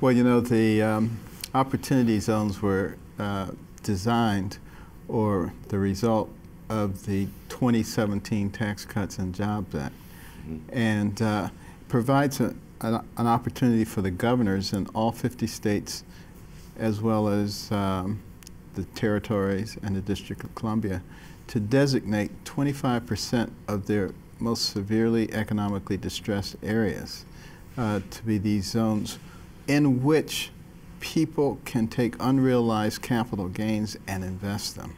Well, you know, the opportunity zones were designed or the result of the 2017 Tax Cuts and Jobs Act, and provides an opportunity for the governors in all 50 states, as well as the territories and the District of Columbia, to designate 25% of their most severely economically distressed areas to be these zones in which people can take unrealized capital gains and invest them.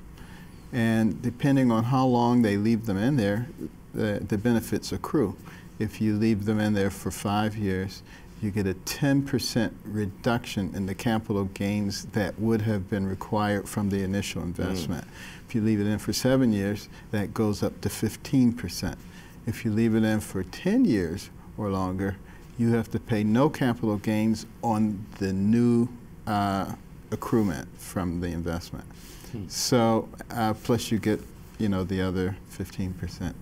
And depending on how long they leave them in there, the benefits accrue. If you leave them in there for 5 years, you get a 10% reduction in the capital gains that would have been required from the initial investment. If you leave it in for 7 years, that goes up to 15%. If you leave it in for 10 years or longer, you have to pay no capital gains on the new accruement from the investment. So, plus you get, you know, the other 15%.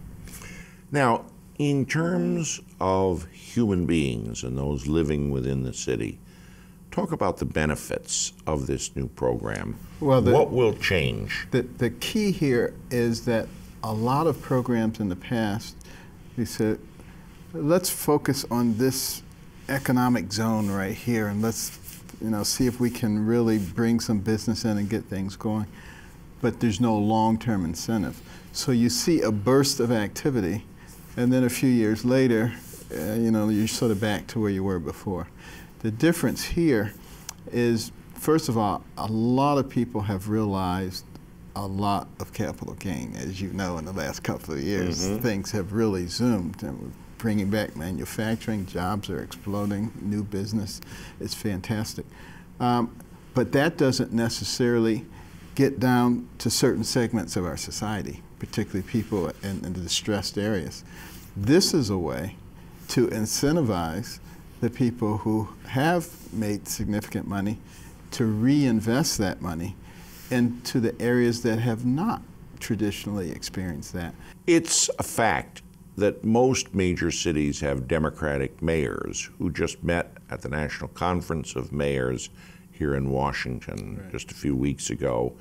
Now, in terms of human beings and those living within the city, talk about the benefits of this new program. Well, what will change? The key here is that a lot of programs in the past, we said, let's focus on this economic zone right here, and let's, you know, see if we can really bring some business in and get things going. But there's no long-term incentive. So you see a burst of activity, and then a few years later, you know, you're sort of back to where you were before. The difference here is, first of all, a lot of people have realized a lot of capital gain. As you know, in the last couple of years, things have really zoomed, and we're bringing back manufacturing, jobs are exploding, new business, it's fantastic. But that doesn't necessarily get down to certain segments of our society, particularly people in the distressed areas. This is a way to incentivize the people who have made significant money to reinvest that money into the areas that have not traditionally experienced that. It's a fact that most major cities have Democratic mayors who just met at the National Conference of Mayors here in Washington just a few weeks ago.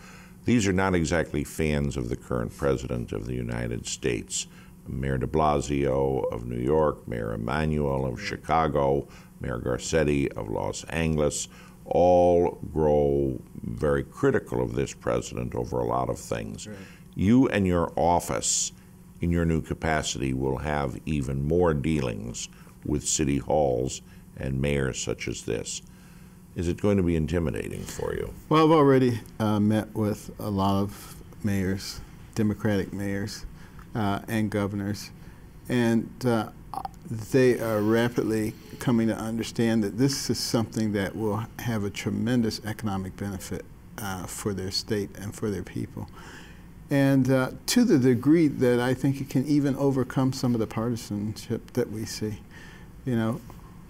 These are not exactly fans of the current President of the United States. Mayor de Blasio of New York, Mayor Emanuel of Chicago, Mayor Garcetti of Los Angeles, all grow very critical of this president over a lot of things. You and your office, in your new capacity, will have even more dealings with city halls and mayors such as this. Is it going to be intimidating for you? Well, I've already met with a lot of mayors, Democratic mayors, and governors, and they are rapidly coming to understand that this is something that will have a tremendous economic benefit for their state and for their people. And to the degree that I think it can even overcome some of the partisanship that we see. You know,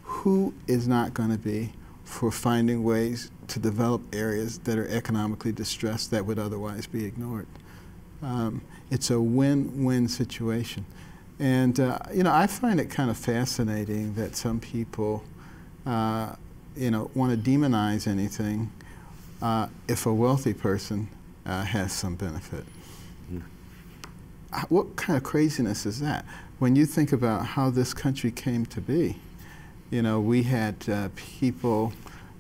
who is not going to be for finding ways to develop areas that are economically distressed that would otherwise be ignored? It's a win-win situation. And, you know, I find it kind of fascinating that some people, you know, want to demonize anything if a wealthy person has some benefit. What kind of craziness is that? When you think about how this country came to be, you know, we had people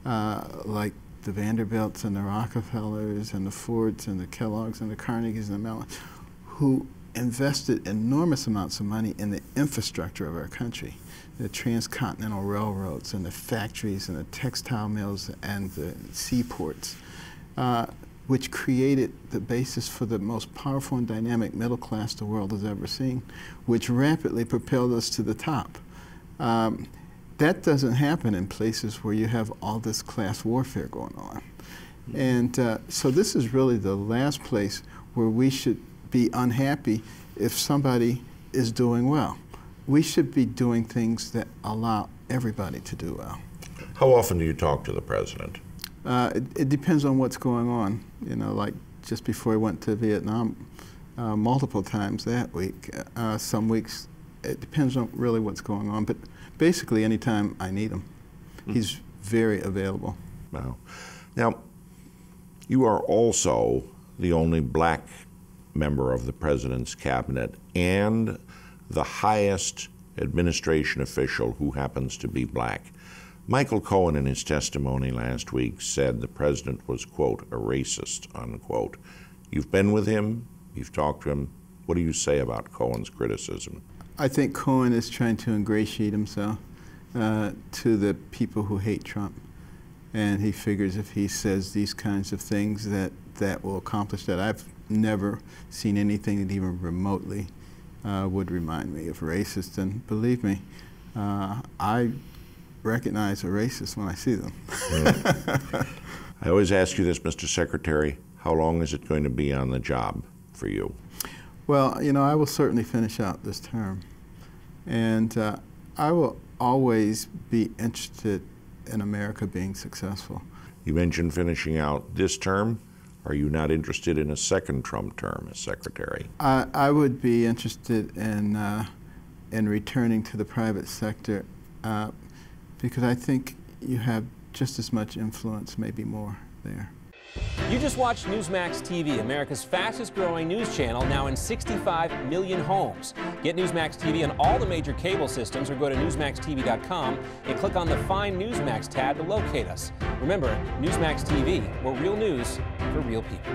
like the Vanderbilts and the Rockefellers and the Fords and the Kellogg's and the Carnegies and the Mellons who invested enormous amounts of money in the infrastructure of our country, the transcontinental railroads and the factories and the textile mills and the seaports, which created the basis for the most powerful and dynamic middle class the world has ever seen, which rapidly propelled us to the top. That doesn't happen in places where you have all this class warfare going on. And so this is really the last place where we should be unhappy if somebody is doing well. We should be doing things that allow everybody to do well. How often do you talk to the president? It depends on what's going on. You know, like just before I went to Vietnam, multiple times that week. Some weeks, it depends on really what's going on, but basically anytime I need him. He's very available. Wow. Now, you are also the only black member of the president's cabinet and the highest administration official who happens to be black. Michael Cohen, in his testimony last week, said the president was, quote, a racist, unquote. You've been with him, you've talked to him. What do you say about Cohen's criticism? I think Cohen is trying to ingratiate himself to the people who hate Trump. And he figures if he says these kinds of things that will accomplish that. I've never seen anything that even remotely would remind me of racist. And believe me, I recognize a racist when I see them. I always ask you this, Mr. Secretary, how long is it going to be on the job for you? Well, you know, I will certainly finish out this term. And I will always be interested in America being successful. You mentioned finishing out this term. Are you not interested in a second Trump term as secretary? I would be interested in returning to the private sector because I think you have just as much influence, maybe more, there. You just watched Newsmax TV, America's fastest growing news channel, now in 65 million homes. Get Newsmax TV on all the major cable systems or go to NewsmaxTV.com and click on the Find Newsmax tab to locate us. Remember, Newsmax TV, where real news for real people.